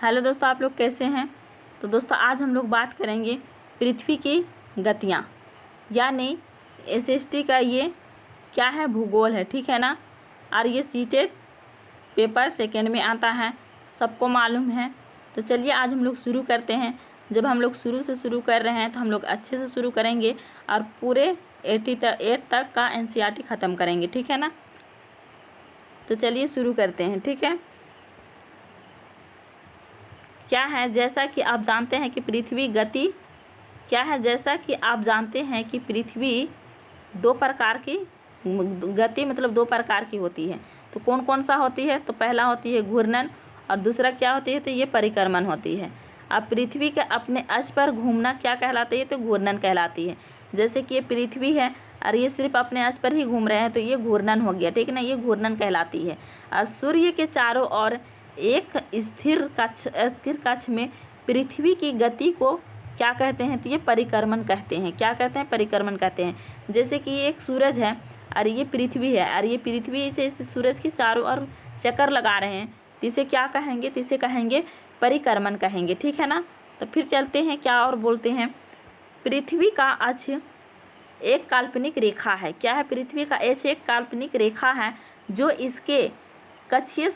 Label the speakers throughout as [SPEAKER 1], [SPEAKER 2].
[SPEAKER 1] Hello दोस्तों, आप लोग कैसे हैं। तो दोस्तों आज हम लोग बात करेंगे पृथ्वी की गतियाँ, यानी एसएसटी का ये क्या है, भूगोल है, ठीक है ना। और ये सीटेड पेपर सेकंड में आता है, सबको मालूम है। तो चलिए आज हम लोग शुरू करते हैं। जब हम लोग शुरू से शुरू कर रहे हैं तो हम लोग अच्छे से शुरू करेंगे और पूरे 8 तक का एनसीईआरटी ख़त्म करेंगे, ठीक है ना। तो चलिए शुरू करते हैं, ठीक है। क्या है, जैसा कि आप जानते हैं कि पृथ्वी गति क्या है, जैसा कि आप जानते हैं कि पृथ्वी दो प्रकार की गति मतलब दो प्रकार की होती है। तो कौन कौन सा होती है, तो पहला होती है घूर्णन और दूसरा क्या होती है, तो ये परिक्रमण होती है। अब पृथ्वी का अपने अक्ष पर घूमना क्या कहलाता है, तो घूर्णन कहलाती है। जैसे कि ये पृथ्वी है और ये सिर्फ अपने अक्ष पर ही घूम रहे हैं तो ये घूर्णन हो गया, ठीक है ना, ये घूर्णन कहलाती है। और सूर्य के चारों ओर एक स्थिर कक्ष में पृथ्वी की गति को क्या कहते हैं, तो ये परिक्रमण कहते हैं। क्या कहते हैं, परिक्रमण कहते हैं। जैसे कि ये एक सूरज है और ये पृथ्वी है और ये पृथ्वी से इस सूरज के चारों ओर चक्कर लगा रहे हैं, तो इसे क्या कहेंगे, तो इसे कहेंगे परिक्रमण कहेंगे, ठीक है ना। तो फिर चलते हैं, क्या और बोलते हैं, पृथ्वी का अक्ष एक काल्पनिक रेखा है। क्या है, पृथ्वी का अक्ष एक काल्पनिक रेखा है जो इसके कक्षीय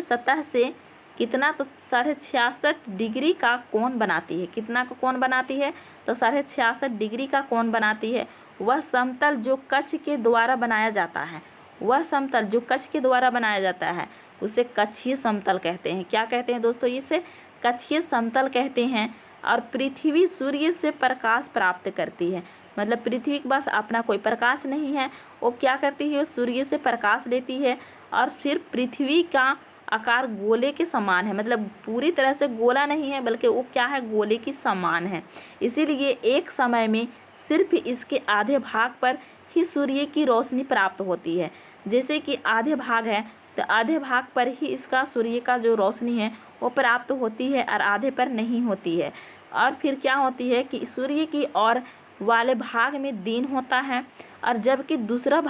[SPEAKER 1] सतह से कितना, तो 66.5 डिग्री का कोण बनाती है। कितना का कोण बनाती है, तो 66.5 डिग्री का कोण बनाती है। वह समतल जो कक्ष के द्वारा बनाया जाता है, वह समतल जो कक्ष के द्वारा बनाया जाता है उसे कक्षीय समतल कहते हैं। क्या कहते हैं दोस्तों, इसे कक्षीय समतल कहते हैं। और पृथ्वी सूर्य से प्रकाश प्राप्त करती है, मतलब पृथ्वी के पास अपना कोई प्रकाश नहीं है, वो क्या करती है, वो सूर्य से प्रकाश लेती है। और फिर पृथ्वी का आकार गोले के समान है, मतलब पूरी तरह से गोला नहीं है बल्कि वो क्या है, गोले की समान है। इसीलिए एक समय में सिर्फ इसके आधे भाग पर ही सूर्य की रोशनी प्राप्त होती है। जैसे कि आधे भाग है तो आधे भाग पर ही इसका सूर्य का जो रोशनी है वो प्राप्त होती है और आधे पर नहीं होती है। और फिर क्या होती है कि सूर्य की ओर वाले भाग में दिन होता है और जबकि दूसरा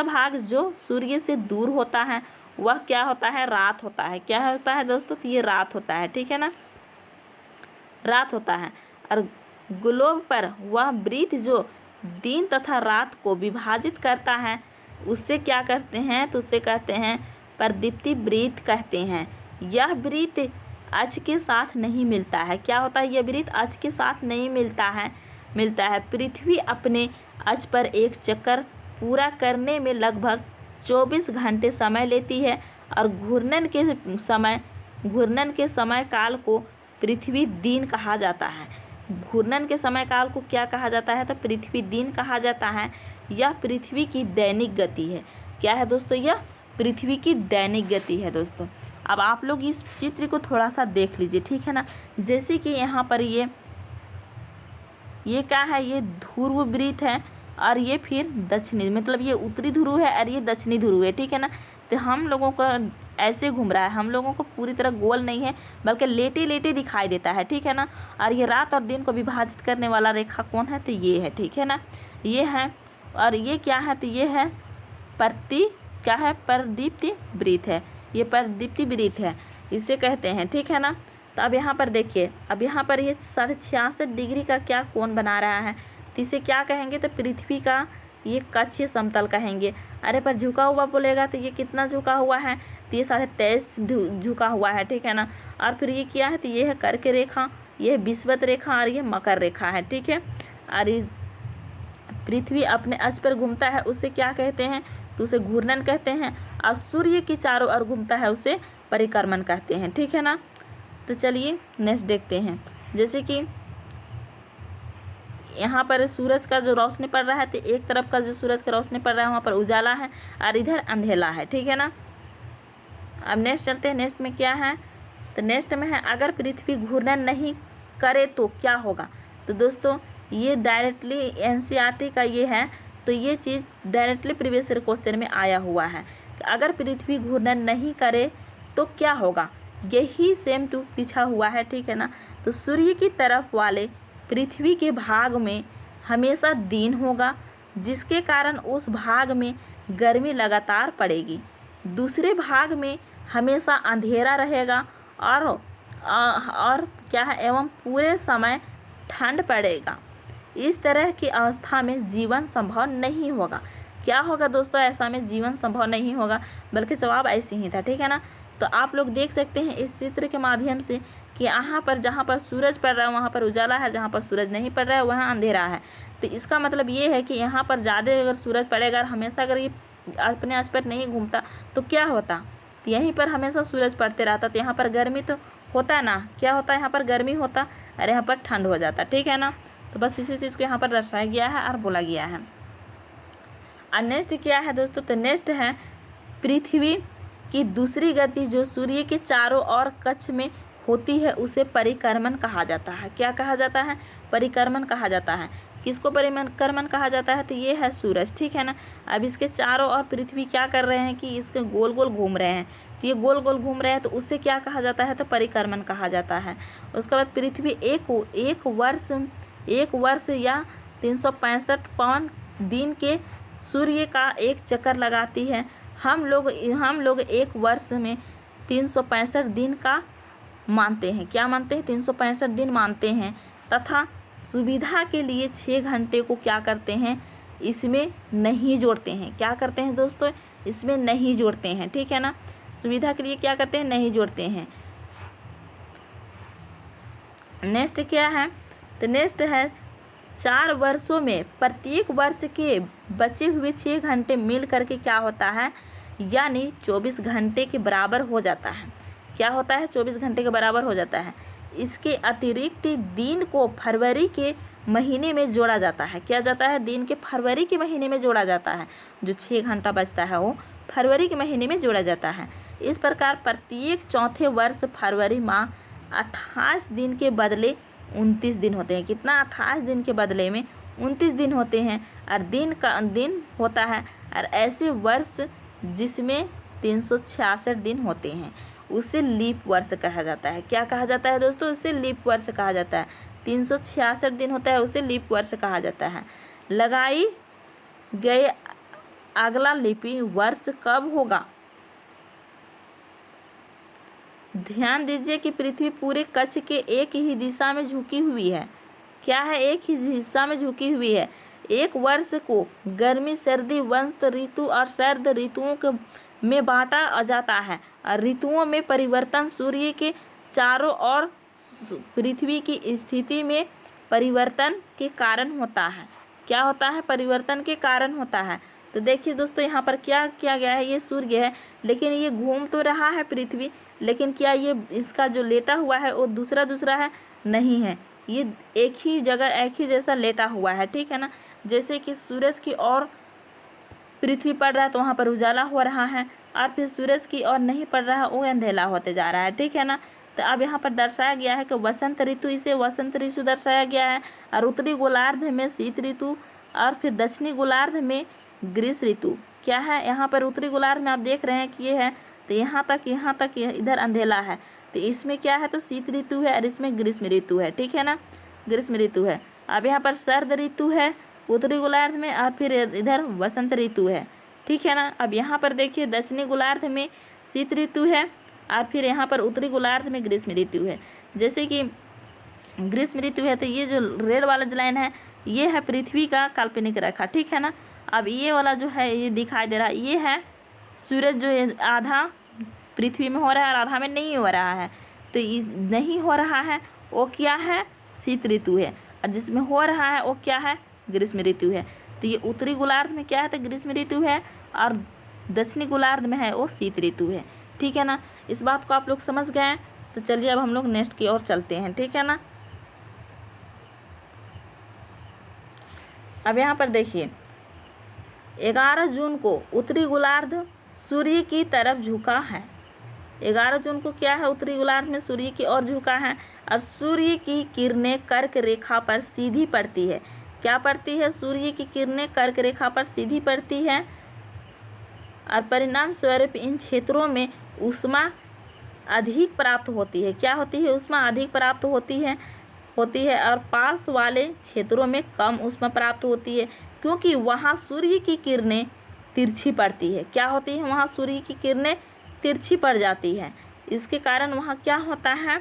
[SPEAKER 1] भाग जो सूर्य से दूर होता है वह क्या होता है, रात होता है। क्या होता है दोस्तों, तो ये रात होता है, ठीक है ना, रात होता है। और ग्लोब पर वह वृत्त जो दिन तथा रात को विभाजित करता है उससे क्या करते हैं, तो उससे कहते हैं प्रदीप्ति वृत्त कहते हैं। यह वृत्त अक्ष के साथ नहीं मिलता है। क्या होता है, यह वृत्त अक्ष के साथ नहीं मिलता है। पृथ्वी अपने अक्ष पर एक चक्कर पूरा करने में लगभग 24 घंटे समय लेती है और घूर्णन के समय काल को पृथ्वी दिन कहा जाता है। घूर्णन के समय काल को क्या कहा जाता है, तो पृथ्वी दिन कहा जाता है। यह पृथ्वी की दैनिक गति है। क्या है दोस्तों, यह पृथ्वी की दैनिक गति है दोस्तों। अब आप लोग इस चित्र को थोड़ा सा देख लीजिए, ठीक है ना। जैसे कि यहाँ पर ये क्या है, ये ध्रुव वृत्त है और ये फिर दक्षिणी, मतलब ये उत्तरी ध्रुव है और ये दक्षिणी ध्रुव है, ठीक है ना। तो हम लोगों को ऐसे घूम रहा है, हम लोगों को पूरी तरह गोल नहीं है बल्कि लेटे लेटे दिखाई देता है, ठीक है ना। और ये रात और दिन को विभाजित करने वाला रेखा कौन है, तो ये है, ठीक है ना, ये है। और ये क्या है, तो ये है प्रदीप्ति वृत्त है, ये प्रदीप्ति वृत्त है, इसे कहते हैं, ठीक है ना। तो अब यहाँ पर देखिए, अब यहाँ पर ये 66.5 डिग्री का क्या कोण बना रहा है, तो इसे क्या कहेंगे, तो पृथ्वी का ये कक्षीय समतल कहेंगे। अरे पर झुका हुआ बोलेगा तो ये कितना झुका हुआ है, तो ये 23.5 झुका हुआ है, ठीक है ना। और फिर ये क्या है, तो ये है कर्क रेखा, ये है विषुवत रेखा और ये मकर रेखा है, ठीक है। और इस पृथ्वी अपने अक्ष पर घूमता है उसे क्या कहते हैं, तो उसे घूर्णन कहते हैं। और सूर्य के चारों ओर घूमता है उसे परिक्रमण कहते हैं, ठीक है ना। तो चलिए नेक्स्ट देखते हैं। जैसे कि यहाँ पर सूरज का जो रोशनी पड़ रहा है तो एक तरफ का जो सूरज का रोशनी पड़ रहा है वहाँ पर उजाला है और इधर अंधेला है, ठीक है ना। अब नेक्स्ट चलते हैं, नेक्स्ट में क्या है, तो नेक्स्ट में है अगर पृथ्वी घूर्णन नहीं करे तो क्या होगा। तो दोस्तों ये डायरेक्टली एनसीईआरटी का ये है, तो ये चीज़ डायरेक्टली प्रीवियस ईयर क्वेश्चन में आया हुआ है कि अगर पृथ्वी घूर्णन नहीं करे तो क्या होगा। यही सेम टू पीछा हुआ है, ठीक है ना। तो सूर्य की तरफ वाले पृथ्वी के भाग में हमेशा दिन होगा जिसके कारण उस भाग में गर्मी लगातार पड़ेगी। दूसरे भाग में हमेशा अंधेरा रहेगा और क्या है, एवं पूरे समय ठंड पड़ेगा। इस तरह की अवस्था में जीवन संभव नहीं होगा। क्या होगा दोस्तों, ऐसा में जीवन संभव नहीं होगा, बल्कि जवाब ऐसे ही था। ठीक है ना। तो आप लोग देख सकते हैं इस चित्र के माध्यम से कि यहाँ पर जहाँ पर सूरज पड़ रहा है वहाँ पर उजाला है, जहाँ पर सूरज नहीं पड़ रहा है वहाँ अंधेरा है। तो इसका मतलब ये है कि यहाँ पर ज़्यादा अगर सूरज पड़ेगा और हमेशा अगर ये अपने आस पर नहीं घूमता तो क्या होता, तो यहीं पर हमेशा सूरज पड़ते रहता तो यहाँ पर गर्मी तो होता ना, क्या होता यहाँ पर गर्मी होता और यहाँ पर ठंड हो जाता। ठीक है ना। तो बस इसी चीज़ को यहाँ पर दर्शाया गया है और बोला गया है। और नेक्स्ट क्या है दोस्तों, तो नेक्स्ट है पृथ्वी की दूसरी गति जो सूर्य के चारों ओर कक्ष में होती है उसे परिक्रमण कहा जाता है। क्या कहा जाता है, परिक्रमण कहा जाता है। किसको परिक्रमण कहा जाता है, तो ये है सूरज। ठीक है ना। अब इसके चारों ओर पृथ्वी क्या कर रहे हैं कि इसके गोल गोल घूम रहे हैं, तो ये गोल गोल घूम रहे हैं तो उससे क्या कहा जाता है, तो परिक्रमण कहा जाता है। उसके बाद पृथ्वी एक वर्ष या 365 दिन के सूर्य का एक चक्कर लगाती है। हम लोग एक वर्ष में 365 दिन का मानते हैं। क्या मानते हैं, 365 दिन मानते हैं। तथा सुविधा के लिए 6 घंटे को क्या करते हैं, इसमें नहीं जोड़ते हैं। क्या करते हैं दोस्तों, इसमें नहीं जोड़ते हैं। ठीक है ना। सुविधा के लिए क्या करते हैं, नहीं जोड़ते हैं। नेक्स्ट क्या है, तो नेक्स्ट है 4 वर्षों में प्रत्येक वर्ष के बचे हुए 6 घंटे मिल करके क्या होता है, यानी 24 घंटे के बराबर हो जाता है। क्या होता है, 24 घंटे के बराबर हो जाता है। इसके अतिरिक्त दिन को फरवरी के महीने में जोड़ा जाता है। क्या जाता है, दिन के फरवरी के महीने में जोड़ा जाता है। जो 6 घंटा बचता है वो फरवरी के महीने में जोड़ा जाता है। इस प्रकार प्रत्येक चौथे वर्ष फरवरी माह 28 दिन के बदले 29 दिन होते हैं। कितना, 28 दिन के बदले में 29 दिन होते हैं और दिन होता है। और ऐसे वर्ष जिसमें 366 दिन होते हैं उसे लीप वर्ष कहा जाता है। क्या कहा जाता है दोस्तों, उसे लीप वर्ष कहा जाता है। 366 दिन होता है उसे लीप वर्ष कहा जाता है। लगाई गए अगला लिपि वर्ष कब होगा, ध्यान दीजिए कि पृथ्वी पूरे कक्ष के एक ही दिशा में झुकी हुई है। क्या है, एक ही हिस्सा में झुकी हुई है। एक वर्ष को गर्मी, सर्दी, वसंत ऋतु और शरद ऋतुओं में बांटा जाता है। और ऋतुओं में परिवर्तन सूर्य के चारों ओर पृथ्वी की स्थिति में परिवर्तन के कारण होता है। क्या होता है, परिवर्तन के कारण होता है। तो देखिए दोस्तों यहाँ पर क्या किया गया है, ये सूर्य है लेकिन ये घूम तो रहा है पृथ्वी, लेकिन क्या ये इसका जो लेटा हुआ है वो दूसरा है, नहीं है। ये एक ही जगह एक ही जैसा लेटा हुआ है। ठीक है ना। जैसे कि सूरज की ओर पृथ्वी पड़ रहा है तो वहाँ पर उजाला हो रहा है, और फिर सूरज की ओर नहीं पड़ रहा है वो अंधेला होते जा रहा है। ठीक है ना। तो अब यहाँ पर दर्शाया गया है कि वसंत ऋतु, इसे वसंत ऋतु दर्शाया गया है। और उत्तरी गोलार्ध में शीत ऋतु और फिर दक्षिणी गोलार्ध में ग्रीष्म ऋतु। क्या है, यहाँ पर उत्तरी गोलार्ध में आप देख रहे हैं कि ये है, तो यहाँ तक इधर अंधेला है, तो इसमें क्या है, तो शीत ऋतु है और इसमें ग्रीष्म ऋतु है। ठीक है ना, ग्रीष्म ऋतु है। अब यहाँ पर शरद ऋतु है उत्तरी गोलार्ध में और फिर इधर वसंत ऋतु है। ठीक है ना। अब यहाँ पर देखिए दक्षिणी गोलार्ध में शीत ऋतु है और फिर यहाँ पर उत्तरी गोलार्ध में ग्रीष्म ऋतु है। जैसे कि ग्रीष्म ऋतु है तो ये जो रेड वाला जो लाइन है ये है पृथ्वी का काल्पनिक रेखा। ठीक है ना। अब ये वाला जो है ये दिखाई दे रहा है, ये है सूरज जो आधा पृथ्वी में हो रहा है और आधा में नहीं हो रहा है। तो नहीं हो रहा है वो क्या है, शीत ऋतु है, और जिसमें हो रहा है वो क्या है, ग्रीष्म ऋतु है। तो ये उत्तरी गोलार्ध में क्या है, तो ग्रीष्म ऋतु है, और दक्षिणी गोलार्ध में है वो शीत ऋतु है। ठीक है ना। इस बात को आप लोग समझ गए हैं। तो चलिए अब हम लोग नेक्स्ट की ओर चलते हैं। ठीक है ना। अब यहाँ पर देखिए 11 जून को उत्तरी गोलार्ध सूर्य की तरफ झुका है। 11 जून को क्या है, उत्तरी गोलार्ध में सूर्य की ओर झुका है और सूर्य की किरणें कर्क रेखा पर सीधी पड़ती है। क्या पड़ती है, सूर्य की किरणें कर्क रेखा पर सीधी पड़ती है और परिणाम स्वरूप इन क्षेत्रों में ऊष्मा अधिक प्राप्त होती है। क्या होती है, ऊष्मा अधिक प्राप्त होती है और पास वाले क्षेत्रों में कम ऊष्मा प्राप्त होती है, क्योंकि वहाँ सूर्य की किरणें तिरछी पड़ती है। क्या होती है, वहाँ सूर्य की किरणें तिरछी पड़ जाती है। इसके कारण वहाँ क्या होता है,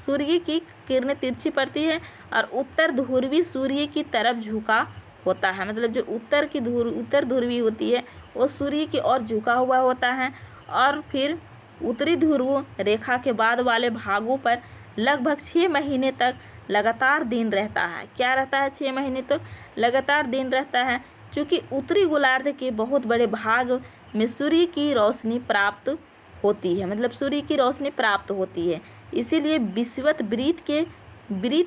[SPEAKER 1] सूर्य की किरणें तिरछी पड़ती है और उत्तर ध्रुवी सूर्य की तरफ झुका होता है। मतलब जो उत्तर ध्रुवी होती है वो सूर्य की ओर झुका हुआ होता है। और फिर उत्तरी ध्रुव रेखा के बाद वाले भागों पर लगभग 6 महीने तक लगातार दिन रहता है। क्या रहता है? 6 महीने तक लगातार दिन रहता है। चूँकि उत्तरी गोलार्ध के बहुत बड़े भाग में सूर्य की रोशनी प्राप्त होती है, मतलब सूर्य की रोशनी प्राप्त होती है, इसीलिए विषुवत वृत्त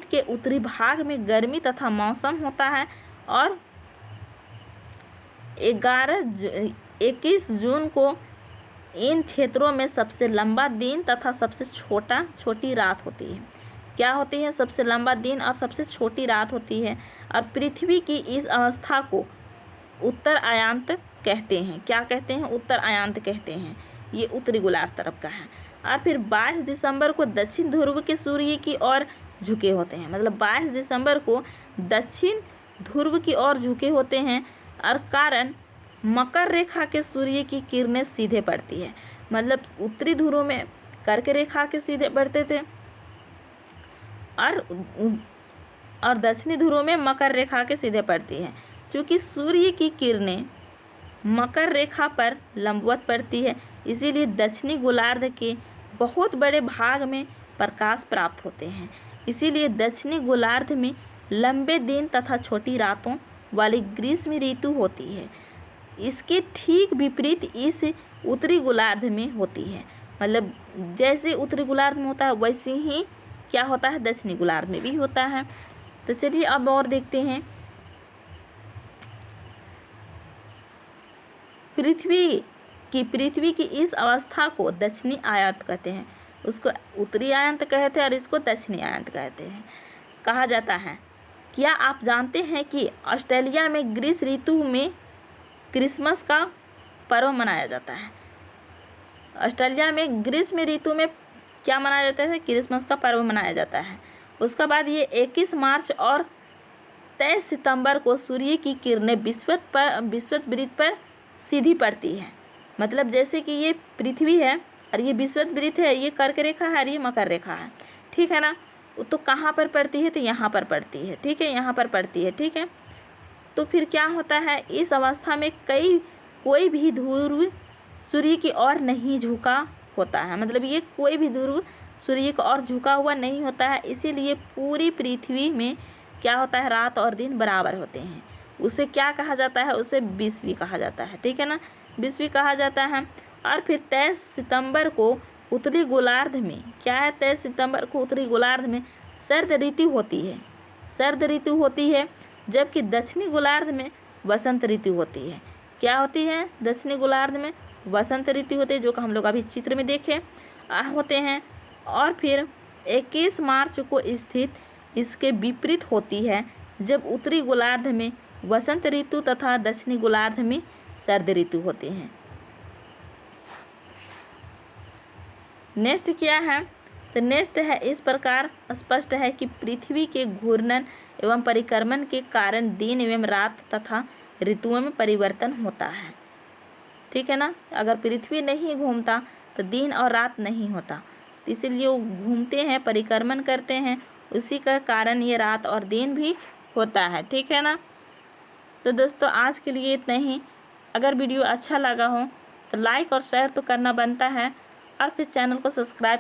[SPEAKER 1] के उत्तरी भाग में गर्मी तथा मौसम होता है। और 21 जून को इन क्षेत्रों में सबसे लंबा दिन तथा सबसे छोटी रात होती है। क्या होती है? सबसे लंबा दिन और सबसे छोटी रात होती है। और पृथ्वी की इस अवस्था को उत्तर अयांत कहते हैं। क्या कहते हैं? उत्तर अयांत कहते हैं। ये उत्तरी गोलार्ध तरफ का है। और फिर 22 दिसंबर को दक्षिण ध्रुव के सूर्य की ओर झुके होते हैं। मतलब 22 दिसंबर को दक्षिण ध्रुव की ओर झुके होते हैं और कारण मकर रेखा के सूर्य की किरणें सीधे पड़ती है। मतलब उत्तरी ध्रुव में कर्क रेखा के सीधे पड़ते थे और दक्षिणी ध्रुव में मकर रेखा के सीधे पड़ती है। क्योंकि सूर्य की किरणें मकर रेखा पर लंबवत पड़ती है, इसीलिए दक्षिणी गोलार्ध के बहुत बड़े भाग में प्रकाश प्राप्त होते हैं। इसीलिए दक्षिणी गोलार्ध में लंबे दिन तथा छोटी रातों वाली ग्रीष्म ऋतु होती है। इसके ठीक विपरीत इस उत्तरी गोलार्ध में होती है। मतलब जैसे उत्तरी गोलार्ध में होता है वैसे ही क्या होता है, दक्षिणी गोलार्ध में भी होता है। तो चलिए अब और देखते हैं। पृथ्वी की इस अवस्था को दक्षिणी आयत कहते हैं। उसको उत्तरी आयत कहते हैं और इसको दक्षिणी आयत कहते हैं। कहा जाता है, क्या आप जानते हैं कि ऑस्ट्रेलिया में ग्रीष्म ऋतु में क्रिसमस का पर्व मनाया जाता है। ऑस्ट्रेलिया में ग्रीष्म ऋतु में क्या मनाया जाता है? क्रिसमस का पर्व मनाया जाता है। उसके बाद ये 21 मार्च और 23 सितंबर को सूर्य की किरणें विषुवत वृत्त पर सीधी पड़ती है। मतलब जैसे कि ये पृथ्वी है और ये विषुवत वृत्त है, ये कर्क रेखा है और ये मकर रेखा है, ठीक है ना। तो कहाँ पर पड़ती है? तो यहाँ पर पड़ती है, ठीक है, यहाँ पर पड़ती है, ठीक है। तो फिर क्या होता है, इस अवस्था में कोई भी ध्रुव सूर्य की ओर नहीं झुका होता है। मतलब ये कोई भी ध्रुव सूर्य की ओर झुका हुआ नहीं होता है। इसीलिए पूरी पृथ्वी में क्या होता है, रात और दिन बराबर होते हैं। उसे क्या कहा जाता है? उसे विषुवी कहा जाता है, ठीक है ना, विषुवी कहा जाता है। और फिर 23 सितंबर को उत्तरी गोलार्ध में क्या है, 23 सितंबर को उत्तरी गोलार्ध में सर्द ऋतु होती है। सर्द ऋतु होती है, जबकि दक्षिणी गोलार्ध में वसंत ऋतु होती है। क्या होती है? दक्षिणी गोलार्ध में वसंत ऋतु होती है, जो कि हम लोग अभी चित्र में देखे होते हैं। और फिर 21 मार्च को स्थित इसके विपरीत होती है, जब उत्तरी गोलार्ध में वसंत ऋतु तथा दक्षिणी गोलार्ध में सर्द ऋतु होते हैं। नेक्स्ट क्या है? तो नेक्स्ट है, इस प्रकार स्पष्ट है कि पृथ्वी के घूर्णन एवं परिक्रमण के कारण दिन एवं रात तथा ऋतुओं में परिवर्तन होता है, ठीक है ना। अगर पृथ्वी नहीं घूमता तो दिन और रात नहीं होता, इसीलिए वो घूमते हैं, परिक्रमण करते हैं, उसी का कारण ये रात और दिन भी होता है, ठीक है ना। तो दोस्तों आज के लिए इतना ही। अगर वीडियो अच्छा लगा हो तो लाइक और शेयर तो करना बनता है, और फिर चैनल को सब्सक्राइब